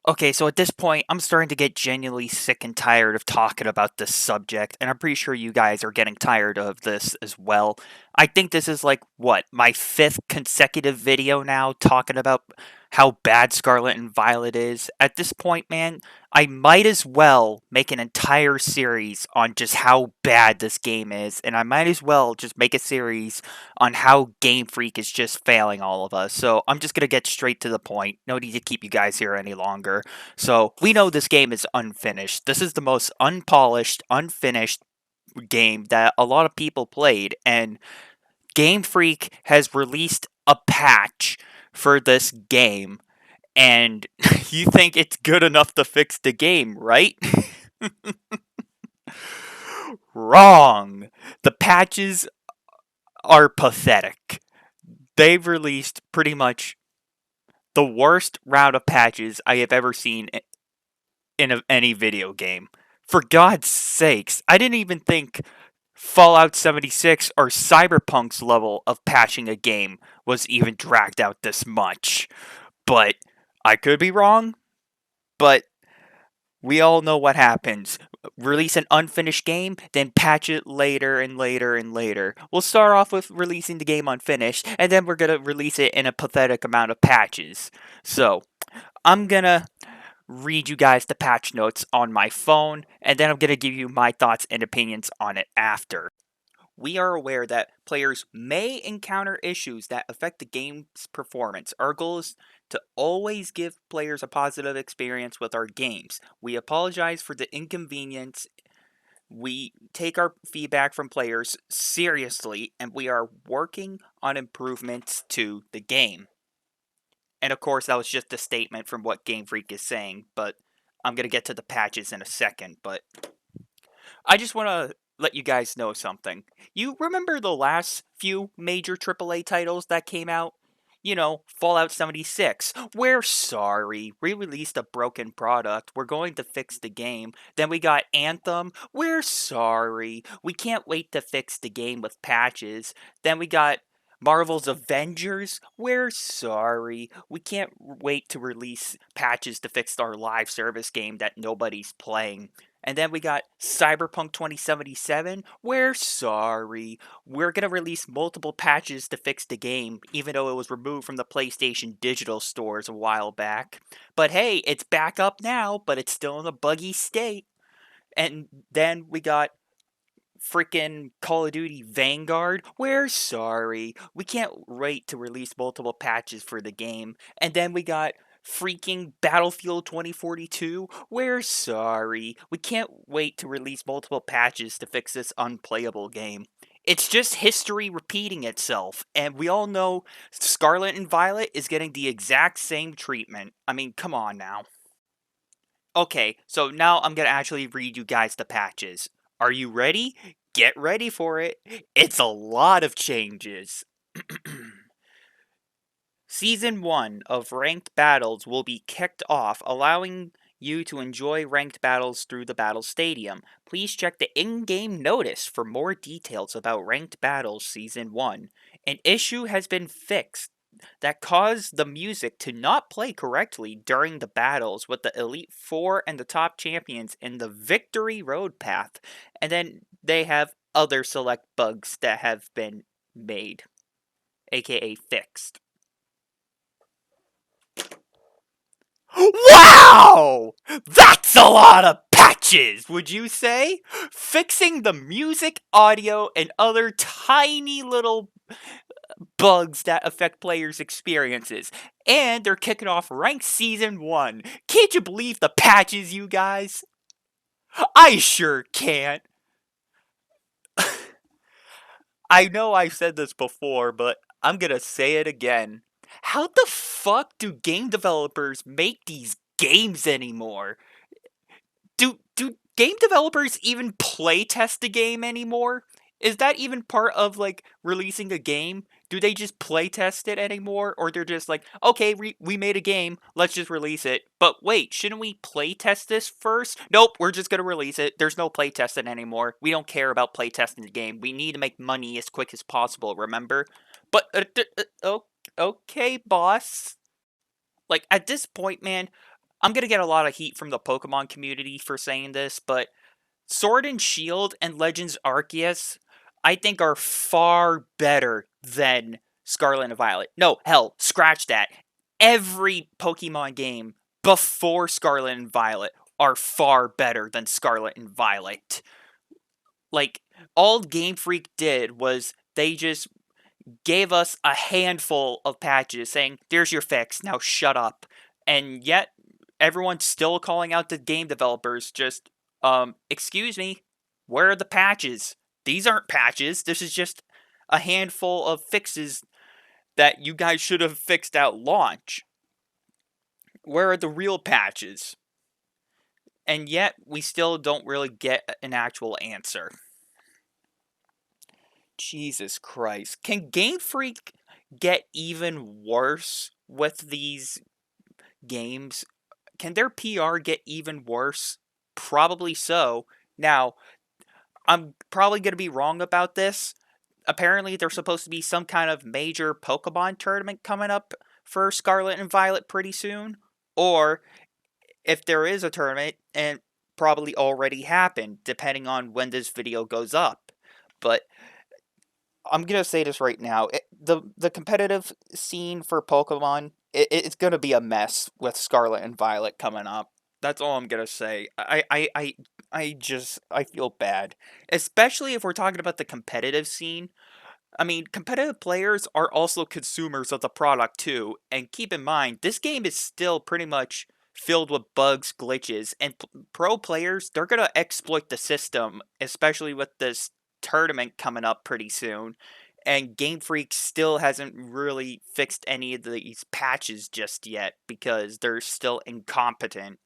Okay, so at this point, I'm starting to get genuinely sick and tired of talking about this subject, and I'm pretty sure you guys are getting tired of this as well. I think this is like, what, my fifth consecutive video now talking about how bad Scarlet and Violet is. At this point, man, I might as well make an entire series on just how bad this game is, and I might as well just make a series on how Gamefreak is just failing all of us. So I'm just gonna get straight to the point. No need to keep you guys here any longer. So we know this game is unfinished. This is the most unpolished, unfinished game that a lot of people played, and Game Freak has released a patch for this game, and you think it's good enough to fix the game, right? Wrong. The patches are pathetic. They've released pretty much the worst round of patches I have ever seen in any video game. For God's sakes, I didn't even think Fallout 76 or Cyberpunk's level of patching a game was even dragged out this much. But I could be wrong, but we all know what happens. Release an unfinished game, then patch it later and later and later. We'll start off with releasing the game unfinished, and then we're gonna release it in a pathetic amount of patches. So, I'm gonna read you guys the patch notes on my phone, and then I'm going to give you my thoughts and opinions on it after. We are aware that players may encounter issues that affect the game's performance. Our goal is to always give players a positive experience with our games. We apologize for the inconvenience. We take our feedback from players seriously, and we are working on improvements to the game. And of course, that was just a statement from what Game Freak is saying, but I'm going to get to the patches in a second. But I just want to let you guys know something. You remember the last few major AAA titles that came out? You know, Fallout 76. We're sorry. We released a broken product. We're going to fix the game. Then we got Anthem. We're sorry. We can't wait to fix the game with patches. Then we got Marvel's Avengers. We're sorry. We can't wait to release patches to fix our live service game that nobody's playing. And then we got Cyberpunk 2077. We're sorry. We're going to release multiple patches to fix the game, even though it was removed from the PlayStation digital stores a while back. But hey, it's back up now, but it's still in a buggy state. And then we got freaking Call of Duty Vanguard. We're sorry. We can't wait to release multiple patches for the game. And then we got freaking Battlefield 2042. We're sorry. We can't wait to release multiple patches to fix this unplayable game. It's just history repeating itself, and we all know Scarlet and Violet is getting the exact same treatment. I mean, come on now. Okay, so now I'm gonna actually read you guys the patches. Are you ready? Get ready for it. It's a lot of changes. Season 1 of Ranked Battles will be kicked off, allowing you to enjoy ranked battles through the Battle Stadium. Please check the in-game notice for more details about Ranked Battles Season 1. An issue has been fixed that caused the music to not play correctly during the battles with the Elite Four and the top champions in the Victory Road path. And then they have other select bugs that have been made, aka fixed. Wow! That's a lot of patches, would you say? Fixing the music, audio, and other tiny little bugs that affect players' experiences. And they're kicking off Ranked Season 1. Can't you believe the patches, you guys? I sure can't. I know I've said this before, but I'm gonna say it again. How the fuck do game developers make these games anymore? Do game developers even play test the game anymore? Is that even part of like releasing a game? Do they just play test it anymore, or they're just like, okay, we made a game, let's just release it. But wait, shouldn't we play test this first? Nope, we're just gonna release it. There's no play testing anymore. We don't care about play testing the game. We need to make money as quick as possible. Remember? But okay, boss. Like at this point, man, I'm gonna get a lot of heat from the Pokemon community for saying this, but Sword and Shield and Legends Arceus, I think, are far better than Scarlet and Violet. No, hell, scratch that. Every Pokemon game before Scarlet and Violet are far better than Scarlet and Violet. Like, all Game Freak did was they just gave us a handful of patches saying, there's your fix, now shut up. And yet, everyone's still calling out the game developers, just, excuse me, where are the patches? These aren't patches, this is just a handful of fixes that you guys should have fixed at launch. Where are the real patches? And yet, we still don't really get an actual answer. Jesus Christ. Can Game Freak get even worse with these games? Can their PR get even worse? Probably so. Now, I'm probably going to be wrong about this. Apparently, there's supposed to be some kind of major Pokemon tournament coming up for Scarlet and Violet pretty soon. Or, if there is a tournament, and probably already happened, depending on when this video goes up. But I'm gonna say this right now. The competitive scene for Pokemon, it's gonna be a mess with Scarlet and Violet coming up. That's all I'm gonna say. I feel bad, especially if we're talking about the competitive scene. I mean, competitive players are also consumers of the product too, and keep in mind, this game is still pretty much filled with bugs, glitches, and pro players, they're gonna exploit the system, especially with this tournament coming up pretty soon. And Game Freak still hasn't really fixed any of these patches just yet because they're still incompetent.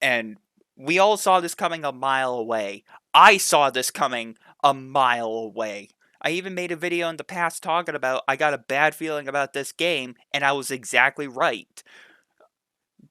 And we all saw this coming a mile away. I saw this coming a mile away. I even made a video in the past talking about I got a bad feeling about this game, and I was exactly right.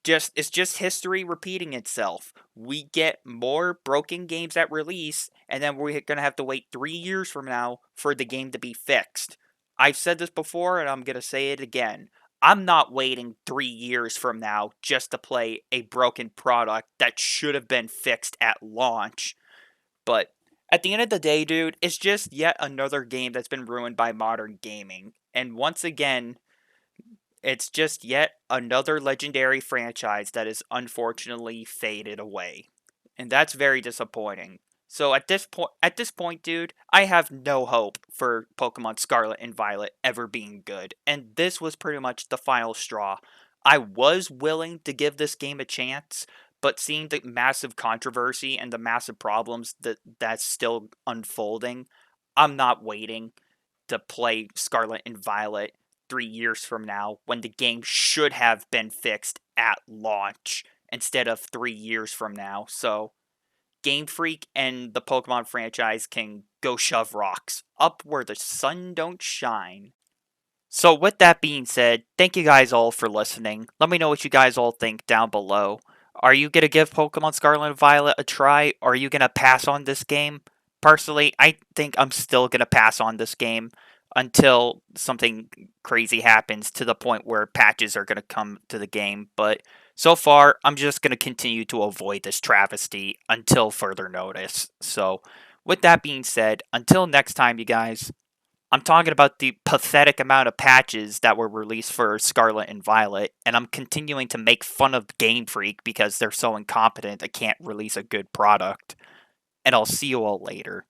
It's just history repeating itself. We get more broken games at release, and then we're gonna have to wait 3 years from now for the game to be fixed. I've said this before, and I'm gonna say it again. I'm not waiting 3 years from now just to play a broken product that should have been fixed at launch. But at the end of the day, dude, it's just yet another game that's been ruined by modern gaming. And once again, it's just yet another legendary franchise that is unfortunately faded away. And that's very disappointing. So at this point, dude, I have no hope for Pokemon Scarlet and Violet ever being good. And this was pretty much the final straw. I was willing to give this game a chance, but seeing the massive controversy and the massive problems that's still unfolding, I'm not waiting to play Scarlet and Violet 3 years from now when the game should have been fixed at launch instead of 3 years from now. So, Game Freak and the Pokemon franchise can go shove rocks up where the sun don't shine. So, with that being said, thank you guys all for listening. Let me know what you guys all think down below. Are you going to give Pokemon Scarlet and Violet a try, or are you going to pass on this game? Personally, I think I'm still going to pass on this game until something crazy happens to the point where patches are going to come to the game. But so far, I'm just going to continue to avoid this travesty until further notice. So, with that being said, until next time, you guys, I'm talking about the pathetic amount of patches that were released for Scarlet and Violet, and I'm continuing to make fun of Game Freak because they're so incompetent they can't release a good product. And I'll see you all later.